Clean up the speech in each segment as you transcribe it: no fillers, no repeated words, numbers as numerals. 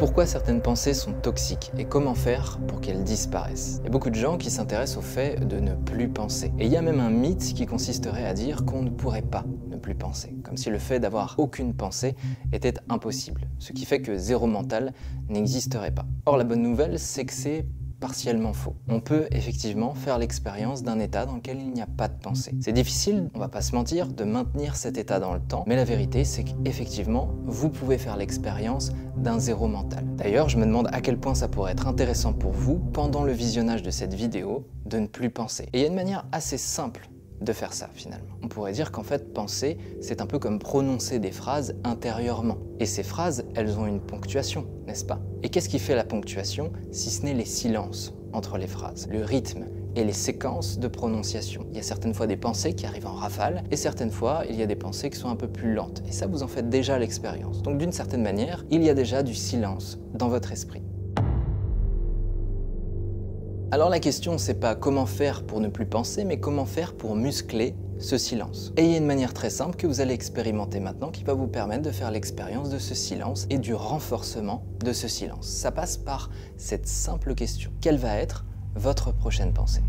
Pourquoi certaines pensées sont toxiques et comment faire pour qu'elles disparaissent? Il y a beaucoup de gens qui s'intéressent au fait de ne plus penser. Et il y a même un mythe qui consisterait à dire qu'on ne pourrait pas ne plus penser, comme si le fait d'avoir aucune pensée était impossible, ce qui fait que zéro mental n'existerait pas. Or la bonne nouvelle, c'est que c'est partiellement faux. On peut effectivement faire l'expérience d'un état dans lequel il n'y a pas de pensée. C'est difficile, on va pas se mentir, de maintenir cet état dans le temps, mais la vérité c'est qu'effectivement, vous pouvez faire l'expérience d'un zéro mental. D'ailleurs, je me demande à quel point ça pourrait être intéressant pour vous, pendant le visionnage de cette vidéo, de ne plus penser. Et il y a une manière assez simple de faire ça finalement. On pourrait dire qu'en fait penser, c'est un peu comme prononcer des phrases intérieurement. Et ces phrases, elles ont une ponctuation, n'est-ce pas? Et qu'est-ce qui fait la ponctuation si ce n'est les silences entre les phrases, le rythme et les séquences de prononciation? Il y a certaines fois des pensées qui arrivent en rafale et certaines fois il y a des pensées qui sont un peu plus lentes. Et ça, vous en faites déjà l'expérience. Donc d'une certaine manière, il y a déjà du silence dans votre esprit. Alors la question, c'est pas comment faire pour ne plus penser, mais comment faire pour muscler ce silence. Et il y a une manière très simple que vous allez expérimenter maintenant qui va vous permettre de faire l'expérience de ce silence et du renforcement de ce silence. Ça passe par cette simple question. Quelle va être votre prochaine pensée?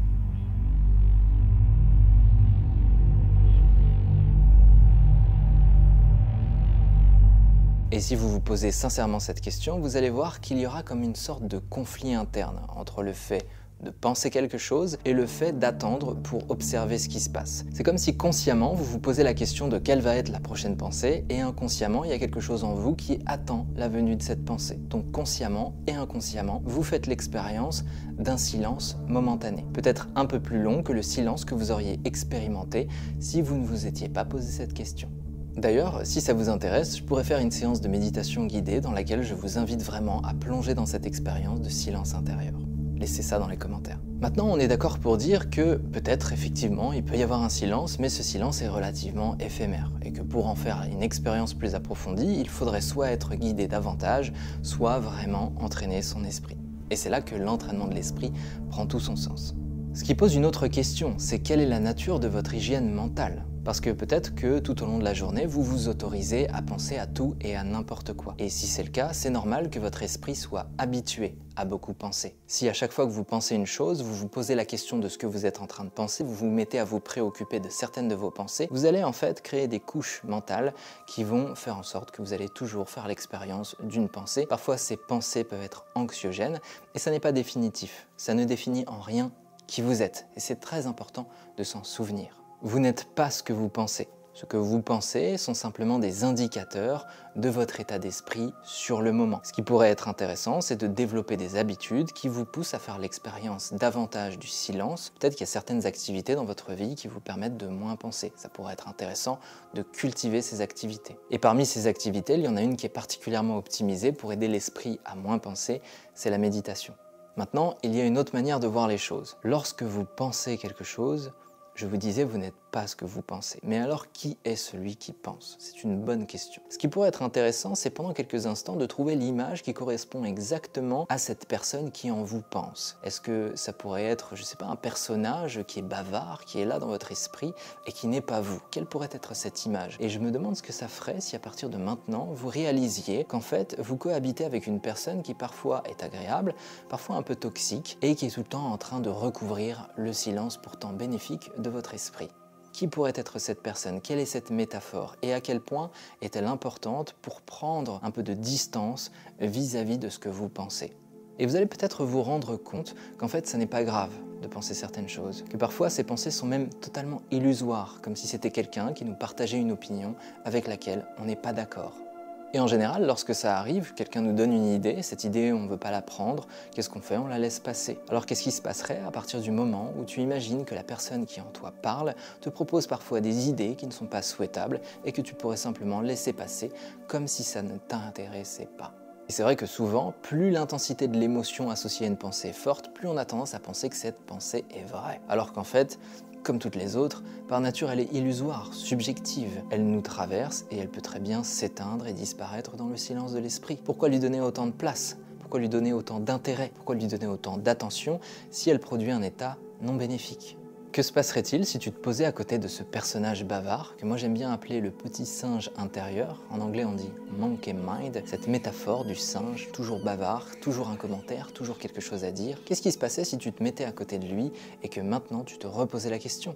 Et si vous vous posez sincèrement cette question, vous allez voir qu'il y aura comme une sorte de conflit interne entre le fait de penser quelque chose et le fait d'attendre pour observer ce qui se passe. C'est comme si consciemment vous vous posez la question de quelle va être la prochaine pensée et inconsciemment il y a quelque chose en vous qui attend la venue de cette pensée. Donc consciemment et inconsciemment, vous faites l'expérience d'un silence momentané. Peut-être un peu plus long que le silence que vous auriez expérimenté si vous ne vous étiez pas posé cette question. D'ailleurs, si ça vous intéresse, je pourrais faire une séance de méditation guidée dans laquelle je vous invite vraiment à plonger dans cette expérience de silence intérieur. Laissez ça dans les commentaires. Maintenant, on est d'accord pour dire que peut-être effectivement il peut y avoir un silence, mais ce silence est relativement éphémère et que pour en faire une expérience plus approfondie, il faudrait soit être guidé davantage, soit vraiment entraîner son esprit. Et c'est là que l'entraînement de l'esprit prend tout son sens. Ce qui pose une autre question, c'est quelle est la nature de votre hygiène mentale? Parce que peut-être que tout au long de la journée, vous vous autorisez à penser à tout et à n'importe quoi. Et si c'est le cas, c'est normal que votre esprit soit habitué à beaucoup penser. Si à chaque fois que vous pensez une chose, vous vous posez la question de ce que vous êtes en train de penser, vous vous mettez à vous préoccuper de certaines de vos pensées, vous allez en fait créer des couches mentales qui vont faire en sorte que vous allez toujours faire l'expérience d'une pensée. Parfois, ces pensées peuvent être anxiogènes et ça n'est pas définitif. Ça ne définit en rien qui vous êtes. Et c'est très important de s'en souvenir. Vous n'êtes pas ce que vous pensez. Ce que vous pensez sont simplement des indicateurs de votre état d'esprit sur le moment. Ce qui pourrait être intéressant, c'est de développer des habitudes qui vous poussent à faire l'expérience davantage du silence. Peut-être qu'il y a certaines activités dans votre vie qui vous permettent de moins penser. Ça pourrait être intéressant de cultiver ces activités. Et parmi ces activités, il y en a une qui est particulièrement optimisée pour aider l'esprit à moins penser, c'est la méditation. Maintenant, il y a une autre manière de voir les choses. Lorsque vous pensez quelque chose, je vous disais, vous n'êtes pas ce que vous pensez. Mais alors, qui est celui qui pense? C'est une bonne question. Ce qui pourrait être intéressant, c'est pendant quelques instants de trouver l'image qui correspond exactement à cette personne qui en vous pense. Est-ce que ça pourrait être, je sais pas, un personnage qui est bavard, qui est là dans votre esprit et qui n'est pas vous? Quelle pourrait être cette image? Et je me demande ce que ça ferait si à partir de maintenant, vous réalisiez qu'en fait, vous cohabitez avec une personne qui parfois est agréable, parfois un peu toxique et qui est tout le temps en train de recouvrir le silence pourtant bénéfique de votre esprit. Qui pourrait être cette personne? Quelle est cette métaphore? Et à quel point est-elle importante pour prendre un peu de distance vis-à-vis de ce que vous pensez? Et vous allez peut-être vous rendre compte qu'en fait, ça n'est pas grave de penser certaines choses, que parfois ces pensées sont même totalement illusoires, comme si c'était quelqu'un qui nous partageait une opinion avec laquelle on n'est pas d'accord. Et en général, lorsque ça arrive, quelqu'un nous donne une idée, cette idée on ne veut pas la prendre, qu'est-ce qu'on fait? On la laisse passer. Alors qu'est-ce qui se passerait à partir du moment où tu imagines que la personne qui en toi parle te propose parfois des idées qui ne sont pas souhaitables et que tu pourrais simplement laisser passer comme si ça ne t'intéressait pas? Et c'est vrai que souvent, plus l'intensité de l'émotion associée à une pensée est forte, plus on a tendance à penser que cette pensée est vraie. Alors qu'en fait, comme toutes les autres, par nature elle est illusoire, subjective. Elle nous traverse et elle peut très bien s'éteindre et disparaître dans le silence de l'esprit. Pourquoi lui donner autant de place? Pourquoi lui donner autant d'intérêt? Pourquoi lui donner autant d'attention si elle produit un état non bénéfique? Que se passerait-il si tu te posais à côté de ce personnage bavard, que moi j'aime bien appeler le petit singe intérieur, en anglais on dit monkey mind, cette métaphore du singe, toujours bavard, toujours un commentaire, toujours quelque chose à dire. Qu'est-ce qui se passait si tu te mettais à côté de lui et que maintenant tu te reposais la question?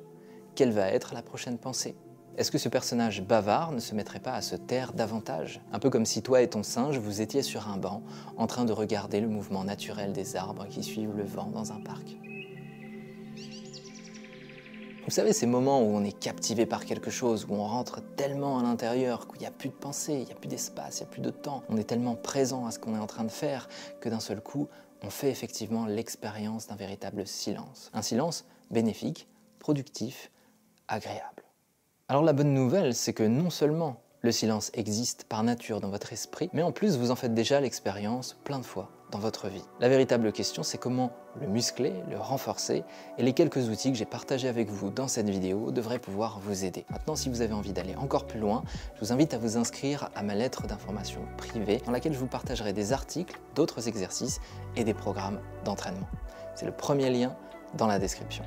Quelle va être la prochaine pensée? Est-ce que ce personnage bavard ne se mettrait pas à se taire davantage? Un peu comme si toi et ton singe, vous étiez sur un banc, en train de regarder le mouvement naturel des arbres qui suivent le vent dans un parc. Vous savez, ces moments où on est captivé par quelque chose, où on rentre tellement à l'intérieur, qu'il n'y a plus de pensée, il n'y a plus d'espace, il n'y a plus de temps. On est tellement présent à ce qu'on est en train de faire que d'un seul coup, on fait effectivement l'expérience d'un véritable silence. Un silence bénéfique, productif, agréable. Alors la bonne nouvelle, c'est que non seulement le silence existe par nature dans votre esprit, mais en plus vous en faites déjà l'expérience plein de fois dans votre vie. La véritable question, c'est comment le muscler, le renforcer, et les quelques outils que j'ai partagés avec vous dans cette vidéo devraient pouvoir vous aider. Maintenant, si vous avez envie d'aller encore plus loin, je vous invite à vous inscrire à ma lettre d'information privée dans laquelle je vous partagerai des articles, d'autres exercices et des programmes d'entraînement. C'est le premier lien dans la description.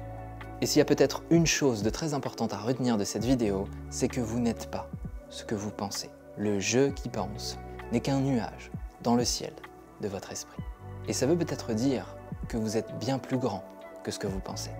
Et s'il y a peut-être une chose de très importante à retenir de cette vidéo, c'est que vous n'êtes pas ce que vous pensez. Le je qui pense n'est qu'un nuage dans le ciel de votre esprit. Et ça veut peut-être dire que vous êtes bien plus grand que ce que vous pensez.